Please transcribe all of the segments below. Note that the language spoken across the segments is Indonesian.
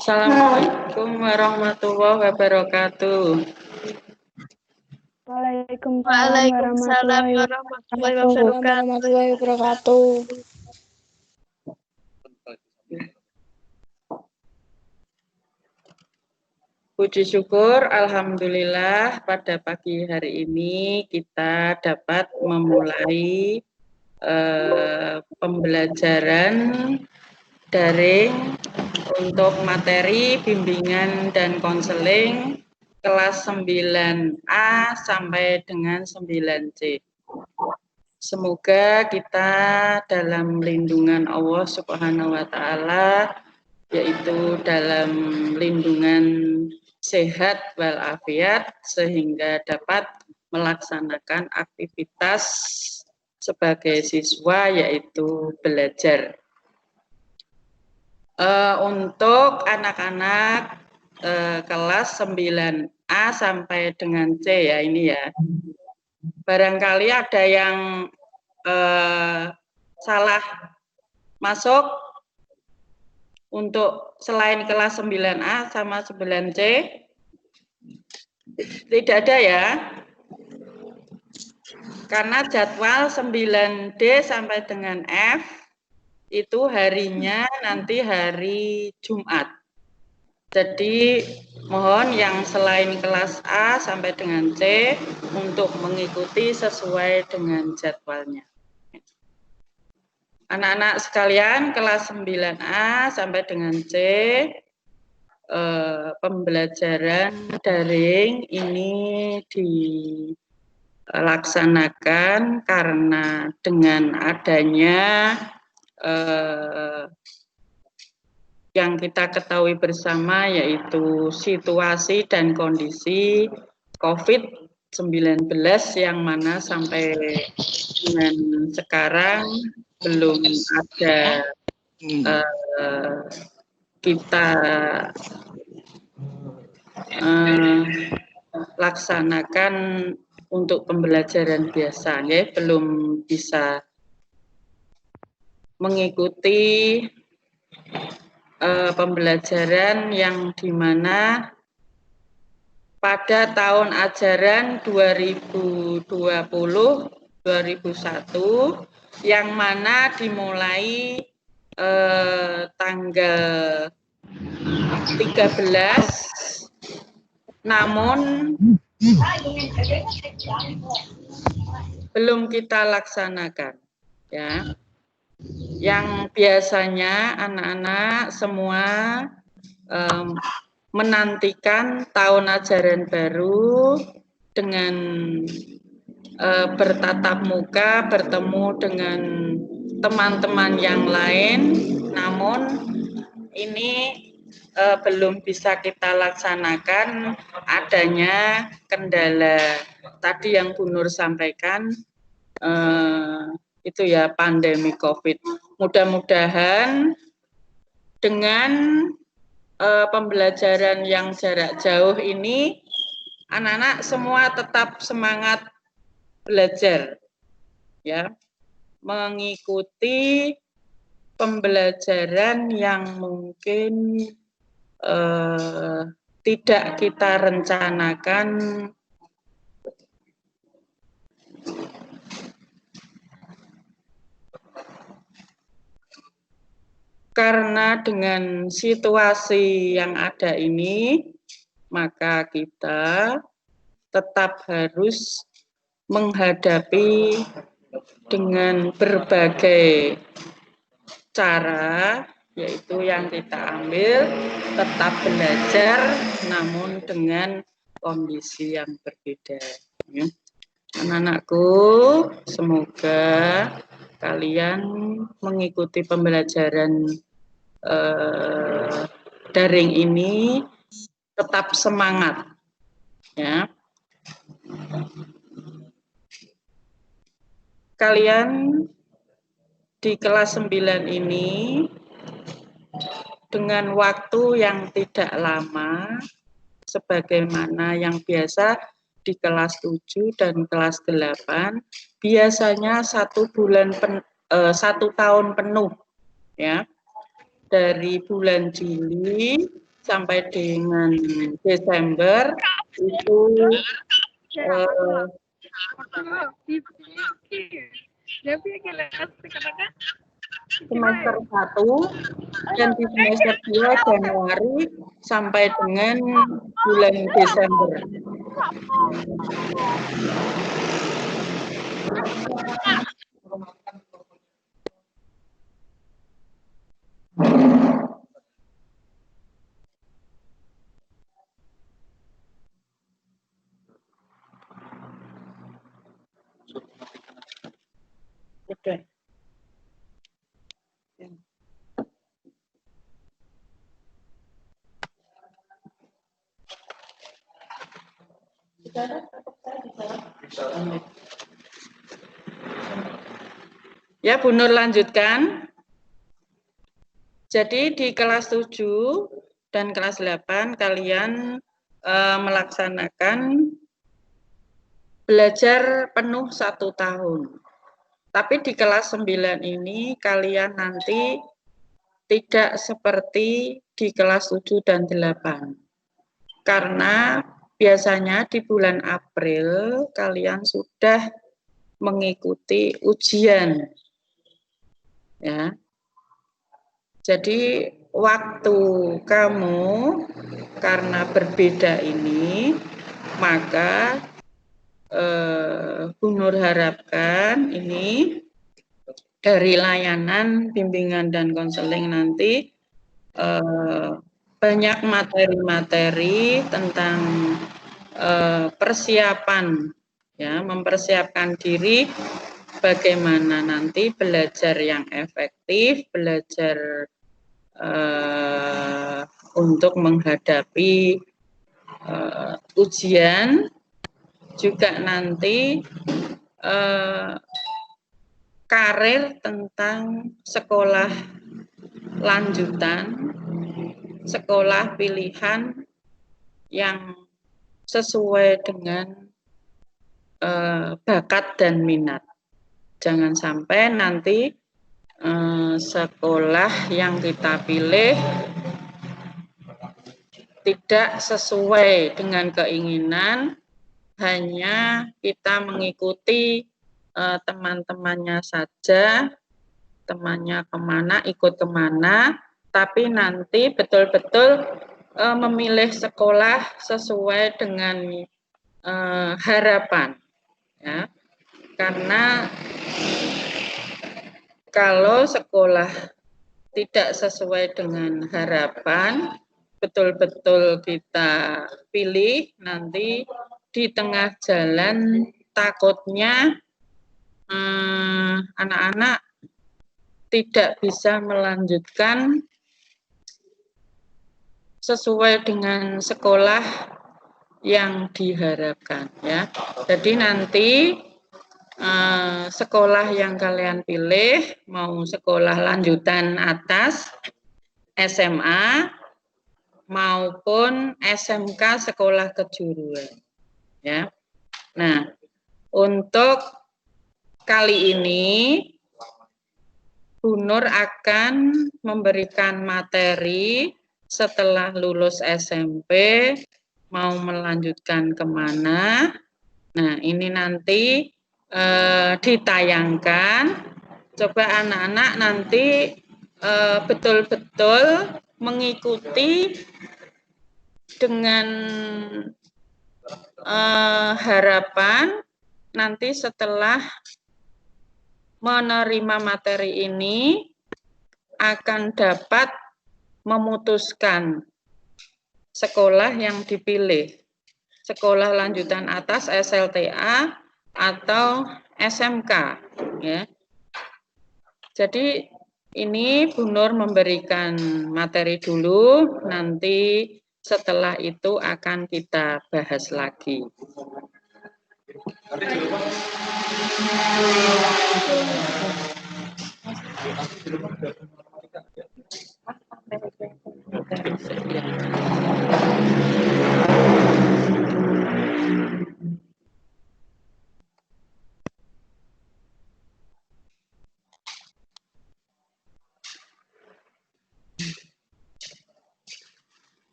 Assalamualaikum warahmatullahi wabarakatuh. Waalaikumsalam warahmatullahi wabarakatuh. Puji syukur, alhamdulillah pada pagi hari ini kita dapat memulai pembelajaran daring untuk materi bimbingan dan konseling kelas 9A sampai dengan 9C. Semoga kita dalam lindungan Allah Subhanahu wa taala, yaitu dalam lindungan sehat walafiat, sehingga dapat melaksanakan aktivitas sebagai siswa, yaitu belajar. Untuk anak-anak kelas 9A sampai dengan C ya ini ya. Barangkali ada yang salah masuk untuk selain kelas 9A sama 9C. Tidak ada ya. Karena jadwal 9D sampai dengan F itu harinya nanti hari Jumat. Jadi mohon yang selain kelas A sampai dengan C untuk mengikuti sesuai dengan jadwalnya. Anak-anak sekalian kelas 9A sampai dengan C, pembelajaran daring ini dilaksanakan karena dengan adanya yang kita ketahui bersama, yaitu situasi dan kondisi COVID-19 yang mana sampai dengan sekarang belum ada kita laksanakan untuk pembelajaran biasa, ya, belum bisa mengikuti pembelajaran yang dimana pada tahun ajaran 2020-2021 yang mana dimulai tanggal 13, namun belum kita laksanakan, ya. Yang biasanya anak-anak semua menantikan tahun ajaran baru dengan bertatap muka, bertemu dengan teman-teman yang lain, namun ini belum bisa kita laksanakan adanya kendala tadi yang Bu Nur sampaikan, itu ya, pandemi COVID. Mudah-mudahan dengan pembelajaran yang jarak jauh ini, anak-anak semua tetap semangat belajar, ya, mengikuti pembelajaran yang mungkin tidak kita rencanakan karena dengan situasi yang ada ini, maka kita tetap harus menghadapi dengan berbagai cara, yaitu yang kita ambil tetap belajar namun dengan kondisi yang berbeda. Anak-anakku, semoga kalian mengikuti pembelajaran daring ini tetap semangat, ya. Kalian di kelas 9 ini dengan waktu yang tidak lama sebagaimana yang biasa di kelas 7 dan kelas 8 biasanya 1 tahun penuh, ya, dari bulan Juli sampai dengan Desember itu semester 1 dan di semester 2 Januari sampai dengan bulan Desember. Oke. Ya, Bu Nur lanjutkan. Jadi di kelas 7 dan kelas 8 kalian melaksanakan belajar penuh 1 tahun. Tapi di kelas 9 ini kalian nanti tidak seperti di kelas 7 dan 8. Karena biasanya di bulan April kalian sudah mengikuti ujian. Ya. Jadi waktu kamu karena berbeda ini, maka Bu Nur harapkan ini dari layanan bimbingan dan konseling nanti banyak materi-materi tentang persiapan, ya, mempersiapkan diri bagaimana nanti belajar yang efektif, belajar untuk menghadapi ujian, juga nanti karir tentang sekolah lanjutan, sekolah pilihan yang sesuai dengan bakat dan minat. Jangan sampai nanti sekolah yang kita pilih tidak sesuai dengan keinginan, hanya kita mengikuti teman-temannya saja, temannya kemana, ikut kemana, tapi nanti betul-betul memilih sekolah sesuai dengan harapan. Ya. Karena kalau sekolah tidak sesuai dengan harapan, betul-betul kita pilih, nanti di tengah jalan takutnya anak-anak tidak bisa melanjutkan sesuai dengan sekolah yang diharapkan, ya. Jadi nanti sekolah yang kalian pilih, mau sekolah lanjutan atas SMA maupun SMK sekolah kejuruan, ya. Nah, untuk kali ini Bu Nur akan memberikan materi setelah lulus SMP mau melanjutkan kemana. Nah, ini nanti ditayangkan. Coba anak-anak nanti betul-betul mengikuti dengan harapan nanti setelah menerima materi ini akan dapat memutuskan sekolah yang dipilih, sekolah lanjutan atas SLTA atau SMK, ya. Jadi ini Bu Nur memberikan materi dulu, nanti setelah itu akan kita bahas lagi.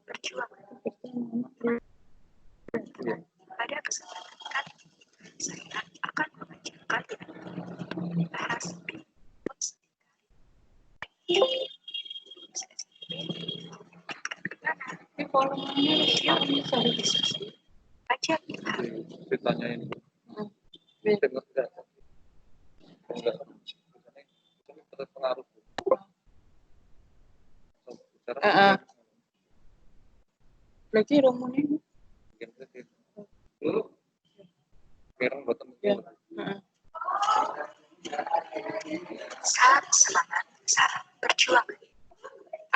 perjuangan. Pada kesempatan kali ini, saya akan mengajarkan membahas ajar ditanyain terpengaruh lagi romunin dulu sekarang buat temen salam semangat, salam perjuangan.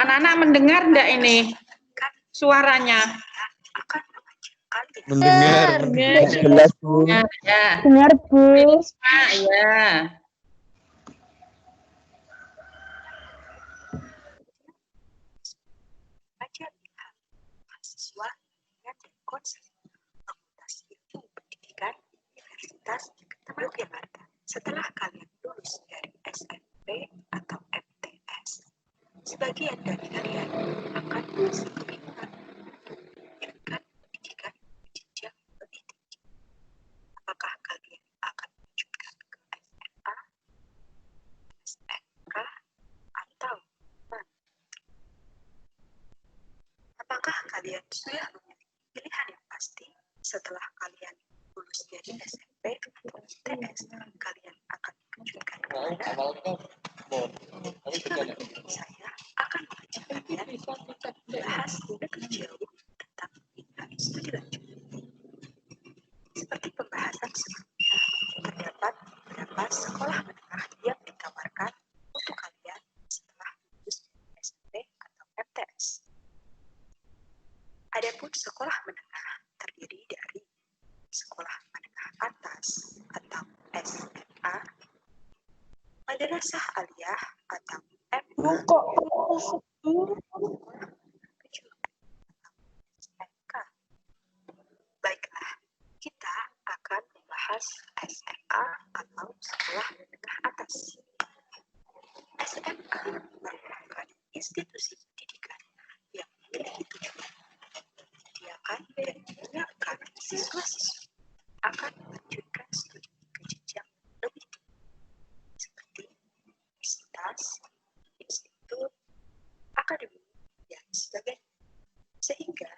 anak-anak mendengar enggak ini suaranya? Akan mengajarkan mendengar Jelas, Bu. Ya, Benar, Bu. ya. ajar mahasiswa dan konsep akuntansi ilmu pendidikan Universitas Yogyakarta. Setelah kalian lulus dari SMP atau MTS, sebagian dari kalian akan merasa kebingungan dengan pendidikan jenjang lebih tinggi. Apakah kalian akan melanjutkan ke SMA, SMK, atau mana? Apakah kalian sudah memiliki pilihan yang pasti setelah kalian lulus dari SMP atau MTS? Kalian akan melanjutkan ke mana? Jika menurut saya akan mengajak kalian membahas lebih jauh tentang pilihan studi lanjut. Seperti pembahasan sebelumnya, terdapat beberapa sekolah menengah yang ditawarkan untuk kalian setelah lulus SMP atau MTS. Adapun sekolah menengah terdiri dari sekolah menengah atas atau SMA, madrasah aliyah atau MA, SMK. Baiklah, kita akan membahas SMA atau sekolah menengah atas. SMA merupakan institusi pendidikan yang memiliki tujuan menyediakan dan menyiapkan siswa-siswi akan melanjutkan studi ke jenjang lebih tinggi seperti universitas, institut, akademi, dan sebagainya. Sehingga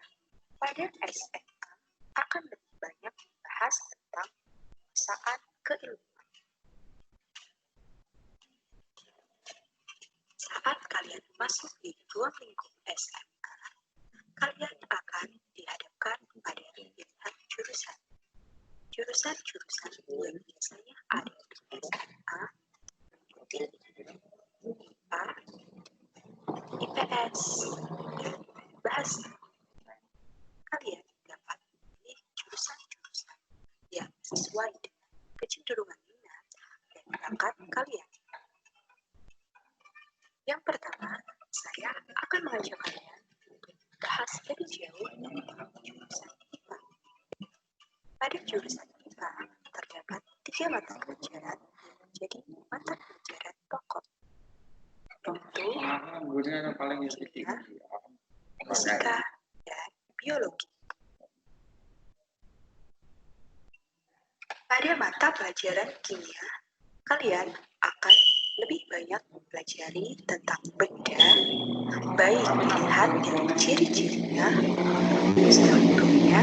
pada SMA akan lebih banyak membahas tentang penguasaan keilmuan. Saat kalian masuk di ruang lingkup SMA, kalian akan dihadapkan pada pilihan jurusan. Jurusan-jurusan yang biasanya ada di SMA meliputi IPA, IPS, dan bahasa. Kalian dapat memilih jurusan-jurusan yang sesuai dengan kecenderungan minat dan bakat kalian. Yang pertama, saya akan mengajak kalian untuk bahas lebih jauh tentang jurusan IPA. Pada jurusan IPA terdapat 3 mata pelajaran yang menjadi mata pelajaran pokok, yaitu kimia, fisika, dan biologi. Pada mata pelajaran kimia, kalian akan lebih banyak mempelajari tentang benda, baik dilihat dari ciri-cirinya, strukturnya,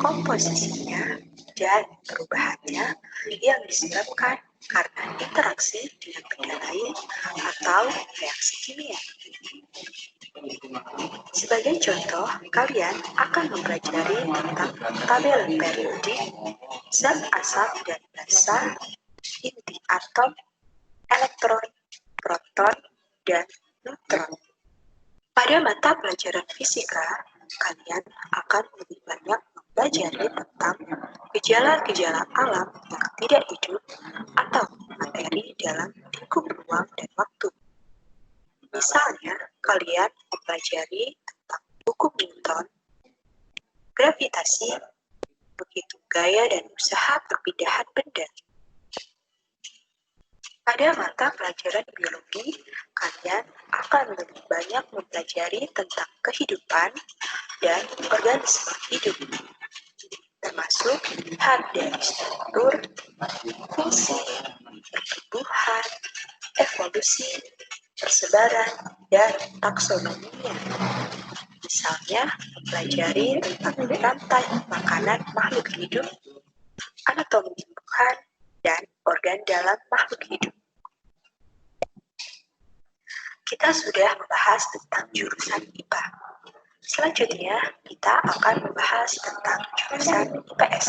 komposisinya, dan perubahannya yang disebabkan karena interaksi dengan benda lain atau reaksi kimia. Sebagai contoh, kalian akan mempelajari tentang tabel periodik, zat asam dan basa, inti atom, elektron, proton, dan neutron. Pada mata pelajaran fisika, kalian akan lebih banyak mempelajari tentang gejala-gejala alam yang tidak hidup atau materi dalam lingkup ruang dan waktu. Misalnya, kalian mempelajari tentang hukum Newton, gravitasi, begitu gaya dan usaha perpindahan benda. Pada mata pelajaran biologi, kalian akan lebih banyak mempelajari tentang kehidupan dan organisme hidup, termasuk hak dari struktur, fungsi, pertumbuhan, evolusi, persebaran, dan taksonominya. Misalnya, mempelajari tentang rantai makanan makhluk hidup, anatomi tumbuhan, dan organ dalam makhluk hidup. Kita sudah membahas tentang jurusan IPA. Selanjutnya, kita akan membahas tentang jurusan IPS.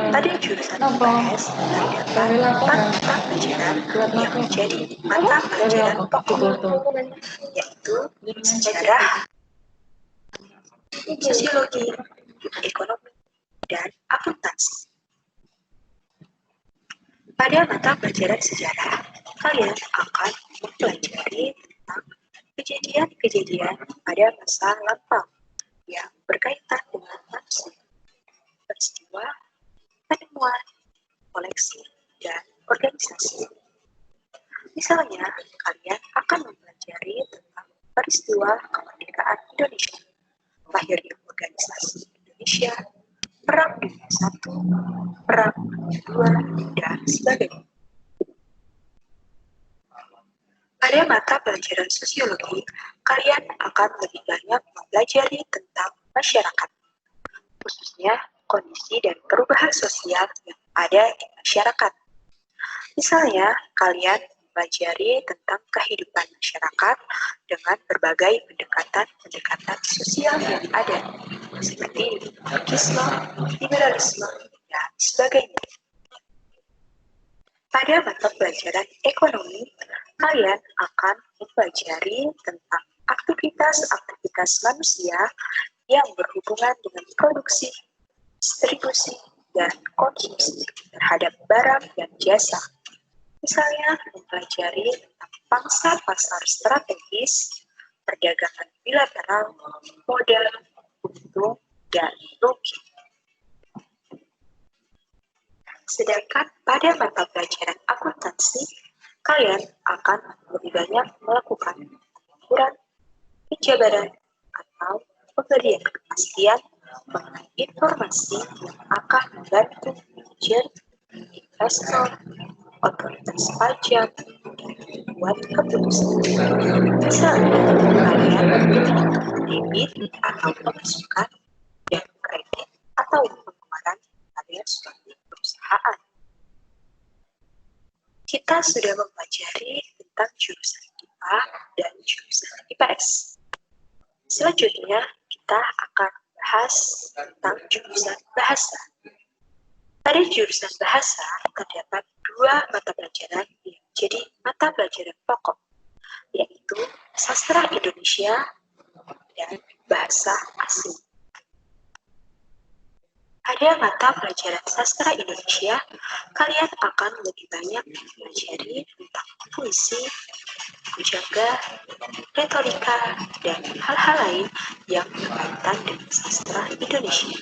Pada jurusan IPS, terdapat 4 mata pelajaran yang menjadi mata pelajaran pokok, yaitu sejarah, sosiologi, ekonomi, dan akuntansi. Pada mata pelajaran sejarah, kalian akan mempelajari tentang kejadian-kejadian pada masa lampau yang berkaitan dengan manusia, peristiwa, penemuan, koleksi, dan organisasi. Misalnya, kalian akan mempelajari tentang peristiwa kemerdekaan Indonesia, lahirnya organisasi Indonesia, Perang Dunia I, Perang Dunia II, dan sebagainya. Pada mata pelajaran sosiologi, kalian akan lebih banyak mempelajari tentang masyarakat, khususnya kondisi dan perubahan sosial yang ada di masyarakat. Misalnya, kalian mempelajari tentang kehidupan masyarakat dengan berbagai pendekatan sosial yang ada, seperti anarkisme, liberalisme, dan sebagainya. Pada mata pelajaran ekonomi, kalian akan mempelajari tentang aktivitas-aktivitas manusia yang berhubungan dengan produksi, distribusi, dan konsumsi terhadap barang dan jasa. Misalnya, mempelajari tentang pangsa pasar strategis, perdagangan bilateral, modal, untung, dan rugi. Sedangkan pada mata pelajaran akuntansi, kalian akan lebih banyak melakukan pengukuran, penjabaran, atau pemberian kepastian mengenai informasi yang akan membantu manajer, investor, otoritas pajak, dan membuat keputusan. Misalnya, kalian menghitung debit atau pemasukan dan kredit atau pengeluaran kalian sebagai perusahaan. Kita sudah mempelajari tentang jurusan IPA dan jurusan IPS. Selanjutnya, kita akan membahas tentang jurusan bahasa. Pada jurusan bahasa, terdapat 2 mata pelajaran yang menjadi mata pelajaran pokok, yaitu sastra Indonesia dan bahasa asing. Pada mata pelajaran sastra Indonesia, kalian akan lebih banyak mempelajari tentang puisi, pujangga, retorika, dan hal-hal lain yang berkaitan dengan sastra Indonesia.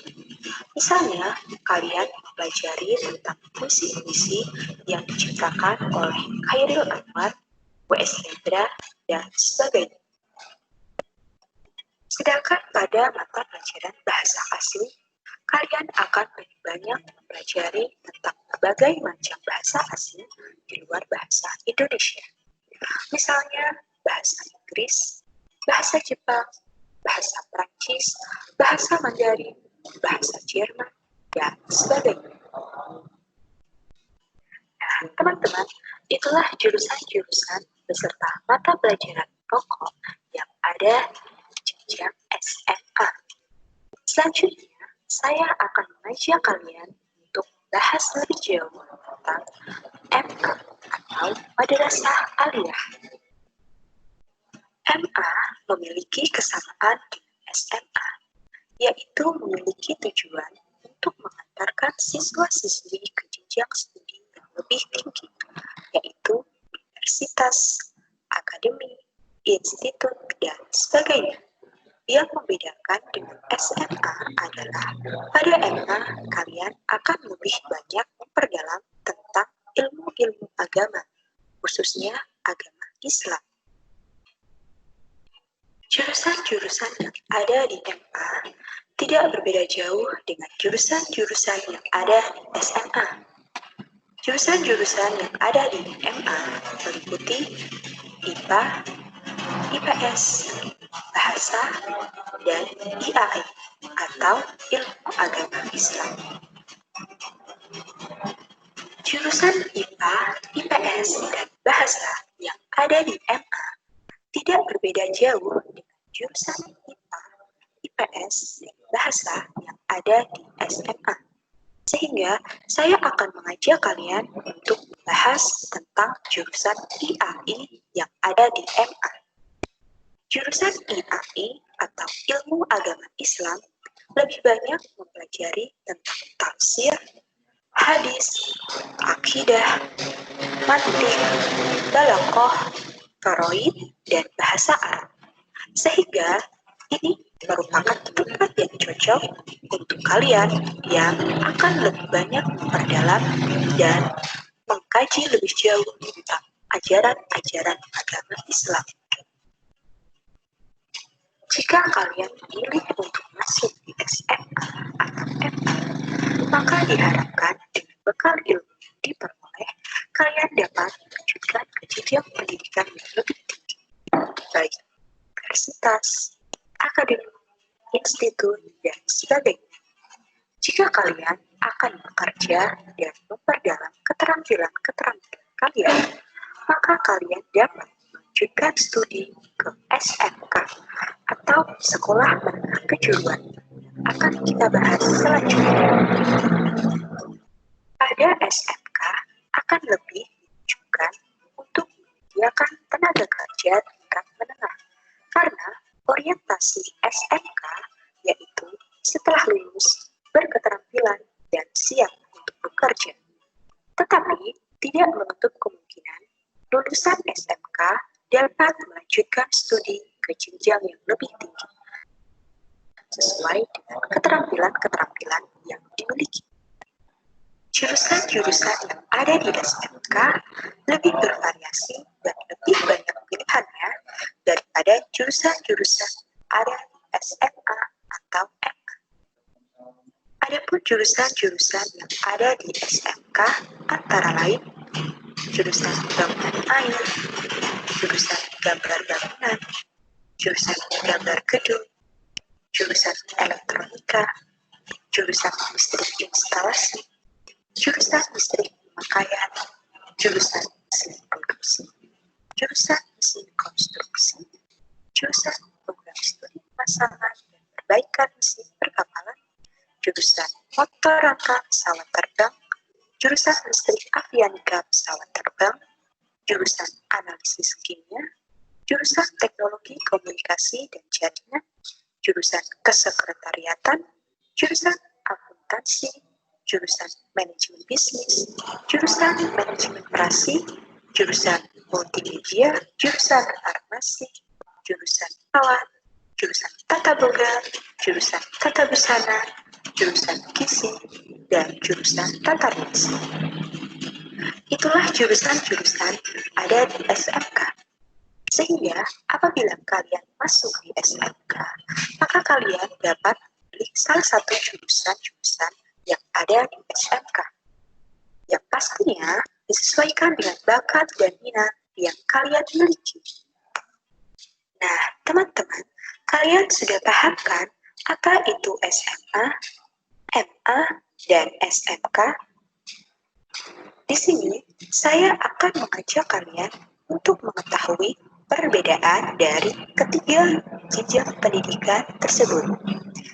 Misalnya, kalian mempelajari tentang puisi-puisi yang diciptakan oleh Khairil Anwar, W.S. Hendra, dan sebagainya. Sedangkan pada mata pelajaran bahasa asing, kalian akan lebih banyak mempelajari tentang berbagai macam bahasa asing di luar bahasa Indonesia. Misalnya, bahasa Inggris, bahasa Jepang, bahasa Prancis, bahasa Mandarin, bahasa Jerman, dan sebagainya. Nah, teman-teman, itulah jurusan-jurusan beserta mata pelajaran pokok yang ada di jenjang SMA. Selanjutnya, saya akan mengajak kalian untuk membahas lebih jauh tentang MA atau Madrasah Aliyah. MA memiliki kesamaan dengan SMA, yaitu memiliki tujuan untuk mengantarkan siswa-siswi ke jenjang studi yang lebih tinggi, yaitu universitas, akademi, institut, dan sebagainya. Yang membedakan dengan SMA adalah pada MA kalian akan lebih banyak memperdalam tentang ilmu-ilmu agama, khususnya agama Islam. Jurusan-jurusan yang ada di MA tidak berbeda jauh dengan jurusan-jurusan yang ada di SMA. Jurusan-jurusan yang ada di MA meliputi IPA, IPS, Bahasa, dan IAI atau Ilmu Agama Islam. Jurusan IPA, IPS, dan Bahasa yang ada di MA tidak berbeda jauh dengan jurusan IPA, IPS, dan Bahasa yang ada di SMA. Sehingga saya akan mengajak kalian untuk membahas tentang jurusan IAI yang ada di MA. Jurusan IAI atau Ilmu Agama Islam lebih banyak mempelajari tentang tafsir, hadis, akidah, mantiq, balaghah, faraid, dan bahasa Arab. Sehingga ini merupakan tempat yang cocok untuk kalian yang akan lebih banyak memperdalam dan mengkaji lebih jauh tentang ajaran-ajaran agama Islam. Jika kalian memilih untuk masuk di SMA atau MA, maka diharapkan dengan bekal ilmu yang diperoleh, kalian dapat melanjutkan ke jenjang pendidikan yang lebih tinggi, baik universitas, akademi, institut, dan sebagainya. Jika kalian akan bekerja dan memperdalam keterampilan-keterampilan kalian, maka kalian dapat melanjutkan studi ke SMK atau sekolah menengah kejuruan yang akan kita bahas selanjutnya. Pada SMK akan lebih ditujukan untuk menyediakan tenaga kerja tingkat menengah, karena orientasi SMK yaitu setelah lulus berketerampilan dan siap untuk bekerja. Tetapi tidak menutup kemungkinan lulusan SMK dapat melanjutkan studi ke jenjang yang lebih tinggi sesuai dengan keterampilan-keterampilan yang dimiliki. Jurusan-jurusan yang ada di SMK lebih bervariasi dan lebih banyak pilihannya daripada jurusan-jurusan yang ada di SMA atau MA. Adapun jurusan-jurusan yang ada di SMK antara lain jurusan bangunan air, jurusan gambar bangunan, jurusan gambar gedung, jurusan elektronika, jurusan listrik instalasi, jurusan listrik pemakaian, jurusan mesin produksi, jurusan mesin konstruksi, jurusan program studi pemasangan dan perbaikan mesin perkapalan, jurusan motor rangka pesawat terbang, jurusan listrik avionika pesawat terbang, jurusan analisis kimia, jurusan teknologi komunikasi dan jaringan, jurusan kesekretariatan, jurusan akuntansi, jurusan manajemen bisnis, jurusan manajemen operasi, jurusan multimedia, jurusan farmasi, jurusan perawat, jurusan tata boga, jurusan tata busana, jurusan gizi, dan jurusan tata rias. Itulah jurusan-jurusan ada di SMK. Sehingga apabila kalian masuk di SMK, maka kalian dapat memilih salah satu jurusan-jurusan yang ada di SMK. Yang pastinya disesuaikan dengan bakat dan minat yang kalian miliki. Nah, teman-teman, kalian sudah paham kan apa itu SMA, MA, dan SMK? Di sini, saya akan mengajak kalian untuk mengetahui perbedaan dari ketiga jenjang pendidikan tersebut,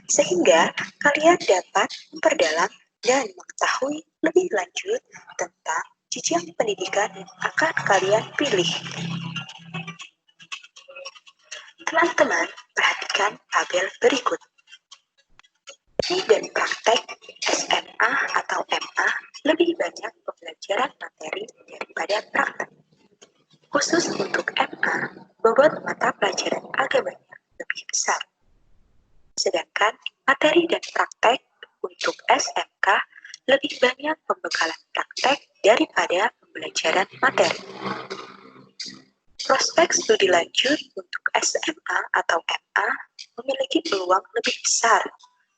sehingga kalian dapat memperdalam dan mengetahui lebih lanjut tentang jenjang pendidikan yang akan kalian pilih. Teman-teman, perhatikan tabel berikut. Teori dan praktek SMA atau MA lebih banyak pembelajaran materi daripada praktek. Khusus untuk MA, bobot mata pelajaran agamanya lebih besar. Sedangkan materi dan praktek untuk SMK lebih banyak pembekalan praktek daripada pembelajaran pembelajaran materi. Prospek studi lanjut untuk SMA atau MA memiliki peluang lebih besar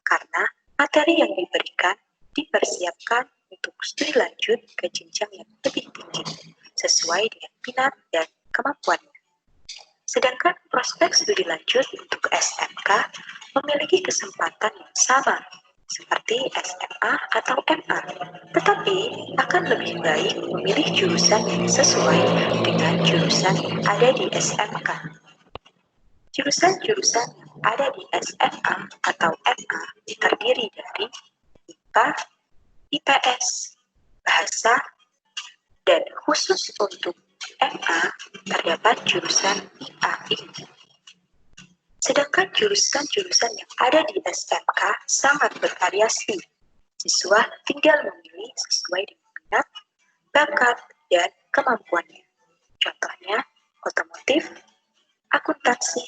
karena materi yang diberikan dipersiapkan untuk studi lanjut ke jenjang yang lebih tinggi sesuai dengan minat dan kemampuannya. Sedangkan prospek studi lanjut untuk SMK memiliki kesempatan yang sama seperti SMA atau MA, tetapi akan lebih baik memilih jurusan yang sesuai dengan jurusan yang ada di SMK. Jurusan-jurusan yang ada di SMA atau MA terdiri dari IPA, IPS, Bahasa, dan khusus untuk MA terdapat jurusan IAI. Sedangkan jurusan-jurusan yang ada di SMK sangat bervariasi. Siswa tinggal memilih sesuai dengan minat, bakat, dan kemampuannya. Contohnya, otomotif, akuntansi,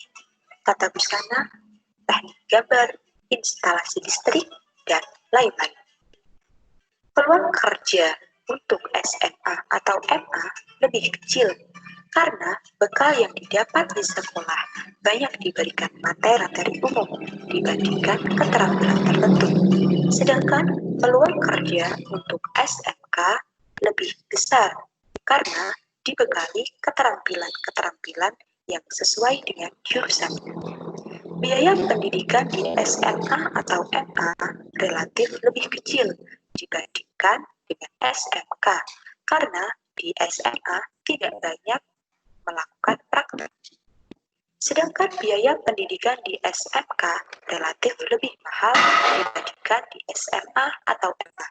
tata busana, teknik gambar, instalasi listrik, dan lain-lain. Peluang kerja untuk SMA atau MA lebih kecil karena bekal yang didapat di sekolah banyak diberikan materi umum dibandingkan keterampilan tertentu. Sedangkan peluang kerja untuk SMK lebih besar karena dibekali keterampilan-keterampilan yang sesuai dengan jurusan. Biaya pendidikan di SMA atau MA relatif lebih kecil dibandingkan dengan SMK karena di SMA tidak banyak melakukan praktek. Sedangkan biaya pendidikan di SMK relatif lebih mahal dibandingkan di SMA atau MA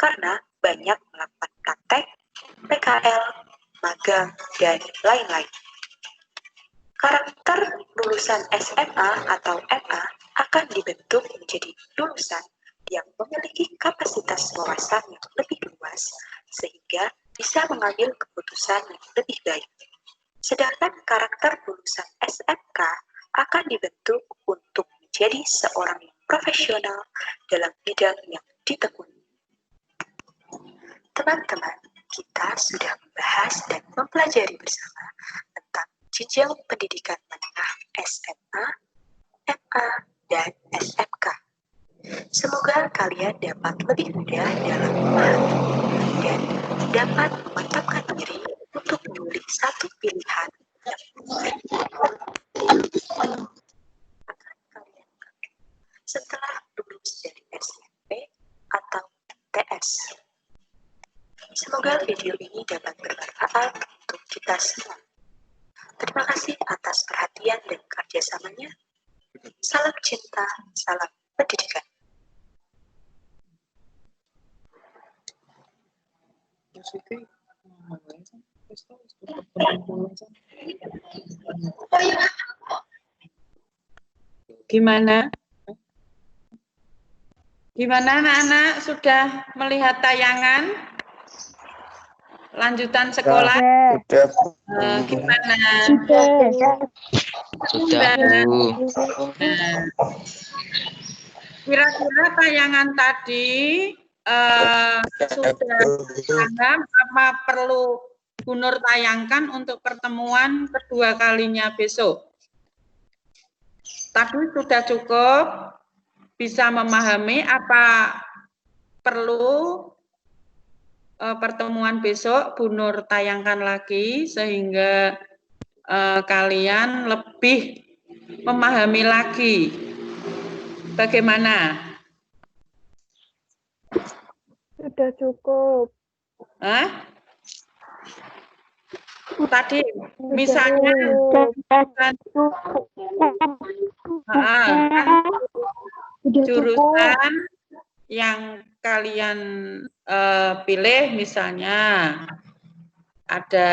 karena banyak melakukan praktek, PKL, magang, dan lain-lain. Karakter lulusan SMA atau MA akan dibentuk menjadi lulusan yang memiliki kapasitas wawasan yang lebih luas sehingga bisa mengambil keputusan yang lebih baik. Sedangkan karakter lulusan SMK akan dibentuk untuk menjadi seorang yang profesional dalam bidang yang ditekuni. Teman-teman, kita sudah membahas dan mempelajari bersama tentang jenjang pendidikan menengah SMA, MA, dan SMK. Semoga kalian dapat lebih mudah dalam memahami dan dapat memantapkan diri untuk memilih satu pilihan yang akan kalian ambil setelah lulus dari SMP atau TS. Semoga video ini dapat bermanfaat untuk kita semua. Terima kasih atas perhatian dan kerjasamanya. Salam cinta, salam pendidikan. Gimana? Gimana anak-anak sudah melihat tayangan lanjutan sekolah? Gimana? Sudah, Bu. Nah, kira-kira tayangan tadi sudah paham apa perlu Bu Nur tayangkan untuk pertemuan kedua kalinya besok? Tadi sudah cukup bisa memahami apa perlu pertemuan besok Bu Nur tayangkan lagi sehingga kalian lebih memahami lagi. Bagaimana? Sudah cukup. Hah? Tadi misalnya kan jurusan yang kalian pilih misalnya ada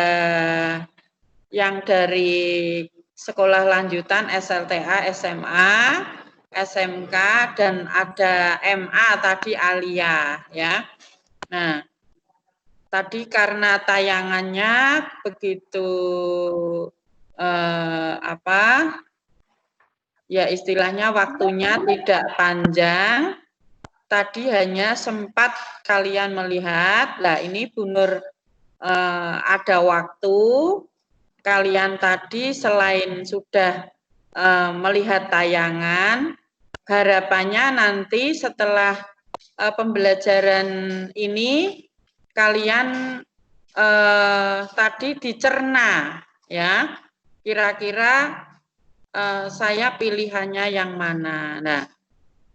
yang dari sekolah lanjutan SLTA, SMA, SMK, dan ada MA tadi Alia ya. Nah, tadi karena tayangannya begitu ya istilahnya waktunya tidak panjang, tadi hanya sempat kalian melihat. Lah ini Bu Nur ada waktu, kalian tadi selain sudah melihat tayangan, harapannya nanti setelah pembelajaran ini kalian tadi dicerna, ya, kira-kira saya pilihannya yang mana. Nah,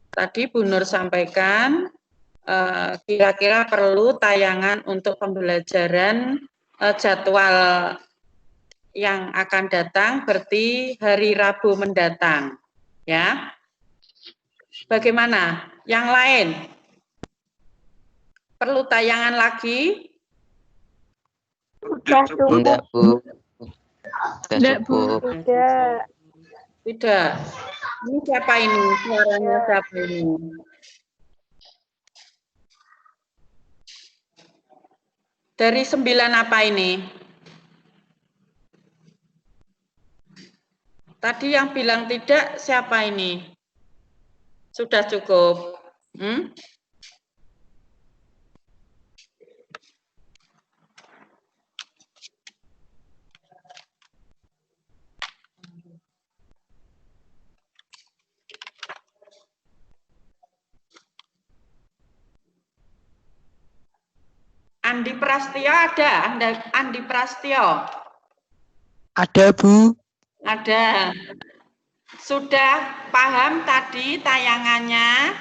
tadi Bu Nur sampaikan kira-kira perlu tayangan untuk pembelajaran jadwal yang akan datang berarti hari Rabu mendatang, ya. Bagaimana? Yang lain? Perlu tayangan lagi? Sudah cukup. Enggak, Bu. Sudah cukup. Tidak. Tidak. Ini siapa ini? Suaranya siapa ini? Dari 9 apa ini? Tadi yang bilang tidak siapa ini? Sudah cukup. Andi Prastio ada? Andi Prastio? Ada, Bu. Ada. Sudah paham tadi tayangannya?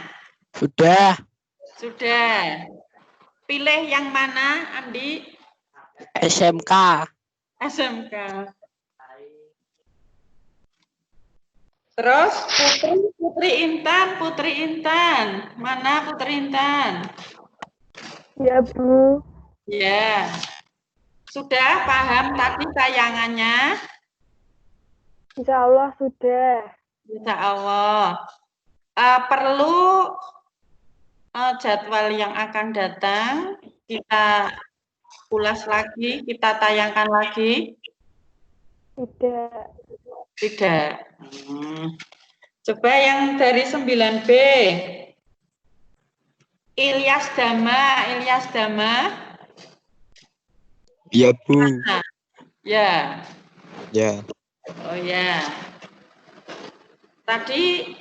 Sudah. Sudah. Pilih yang mana, Andi? SMK. SMK. Terus Putri Intan. Mana Putri Intan? Ya, Bu. Ya. Sudah paham tadi tayangannya? Insya Allah sudah. Insya Allah. Perlu jadwal yang akan datang kita ulas lagi, kita tayangkan lagi? Tidak. Tidak. Coba yang dari 9B. Ilyas Dama. Ya, Bu. Ya. Ya. Oh ya. Tadi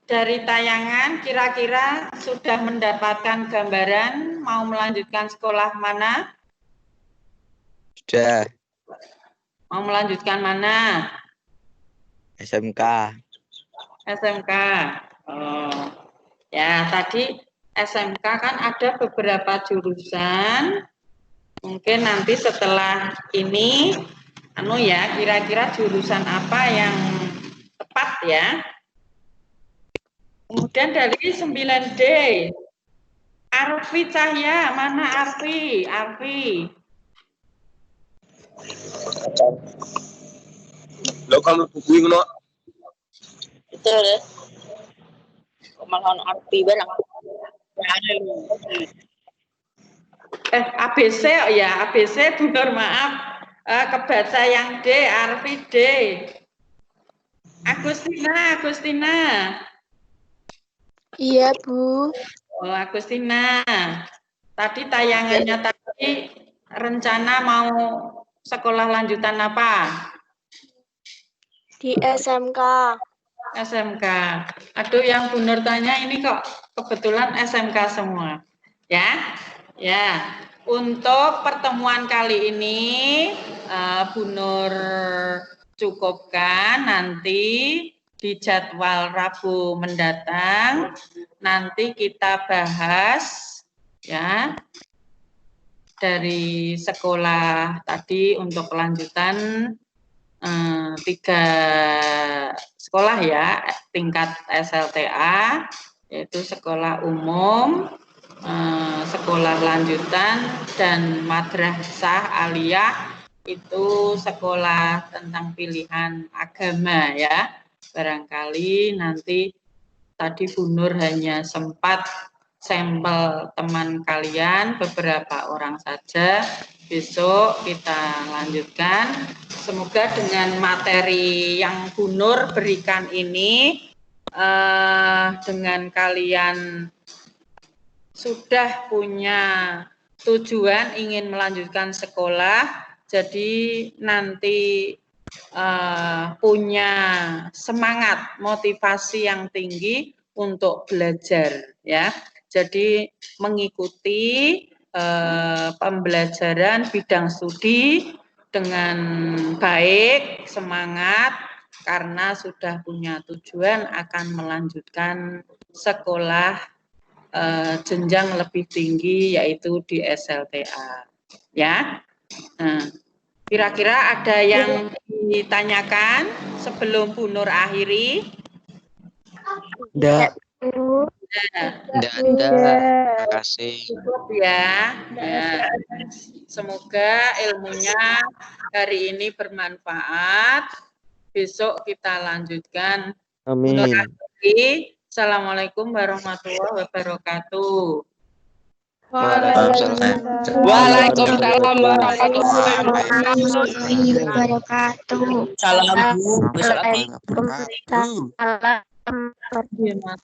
dari tayangan kira-kira sudah mendapatkan gambaran mau melanjutkan sekolah mana? Sudah. Mau melanjutkan mana? SMK. SMK. Oh. Ya, tadi SMK kan ada beberapa jurusan. Mungkin nanti setelah ini kira-kira jurusan apa yang tepat ya. Kemudian dari 9D. Arfi Cahya, mana Arfi? Lo kamu buku ngono. Betul ya. Malah arti barang. ABC ya, ABC benar maaf. Kebaca yang D, Arfi D. Agustina. Iya, Bu. Oh, Agustina. Tadi tayangannya tadi rencana mau sekolah lanjutan apa? Di SMK. SMK. Aduh, yang Bu Nur tanya ini kok kebetulan SMK semua. Ya. Untuk pertemuan kali ini Bu Nur cukupkan, nanti di jadwal Rabu mendatang nanti kita bahas ya dari sekolah tadi untuk kelanjutan 3 sekolah ya, tingkat SLTA, yaitu sekolah umum, sekolah lanjutan, dan madrasah aliyah, itu sekolah tentang pilihan agama ya. Barangkali nanti tadi Bu Nur hanya sempat sampel teman kalian, beberapa orang saja. Besok kita lanjutkan. Semoga dengan materi yang Bu Nur berikan ini, dengan kalian sudah punya tujuan ingin melanjutkan sekolah, jadi nanti punya semangat, motivasi yang tinggi untuk belajar, ya. Jadi mengikuti pembelajaran bidang studi dengan baik, semangat, karena sudah punya tujuan akan melanjutkan sekolah jenjang lebih tinggi, yaitu di SLTA, ya. Nah, kira-kira ada yang ditanyakan sebelum Bu Nur akhiri? Enggak. Bu. Enggak ada. Terima kasih. Cukup ya. Semoga ilmunya hari ini bermanfaat. Besok kita lanjutkan. Amin. Assalamualaikum warahmatullahi wabarakatuh. Waalaikumsalam warahmatullahi wabarakatuh. Salam Bu. Waalaikumsalam.